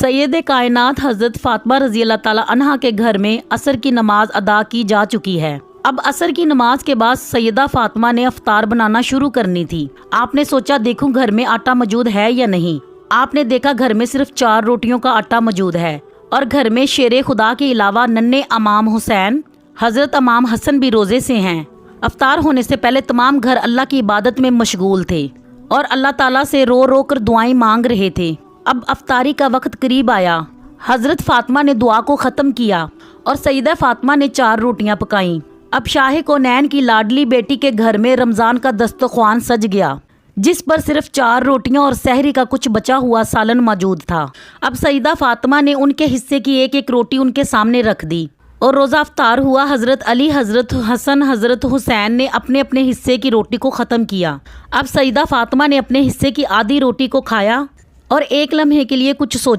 سید کائنات حضرت فاطمہ رضی اللہ تعالیٰ عنہا کے گھر میں عصر کی نماز ادا کی جا چکی ہے۔ اب عصر کی نماز کے بعد سیدہ فاطمہ نے افطار بنانا شروع کرنی تھی۔ آپ نے سوچا دیکھوں گھر میں آٹا موجود ہے یا نہیں۔ آپ نے دیکھا گھر میں صرف 4 روٹیوں کا آٹا موجود ہے اور گھر میں شیر خدا کے علاوہ ننھے امام حسین، حضرت امام حسن بھی روزے سے ہیں۔ افطار ہونے سے پہلے تمام گھر اللہ کی عبادت میں مشغول تھے اور اللہ تعالیٰ سے رو رو کر دعائیں مانگ رہے تھے۔ اب افطاری کا وقت قریب آیا۔ حضرت فاطمہ نے دعا کو ختم کیا اور سیدہ فاطمہ نے 4 روٹیاں پکائیں۔ اب شاہ کونین کی لاڈلی بیٹی کے گھر میں رمضان کا دسترخوان سج گیا، جس پر صرف 4 روٹیاں اور سحری کا کچھ بچا ہوا سالن موجود تھا۔ اب سیدہ فاطمہ نے ان کے حصے کی ایک ایک روٹی ان کے سامنے رکھ دی اور روزہ افطار ہوا۔ حضرت علی، حضرت حسن، حضرت حسین نے اپنے اپنے حصے کی روٹی کو ختم کیا۔ اب سیدہ فاطمہ نے اپنے حصے کی آدھی روٹی کو کھایا اور ایک لمحے کے لیے کچھ سوچا۔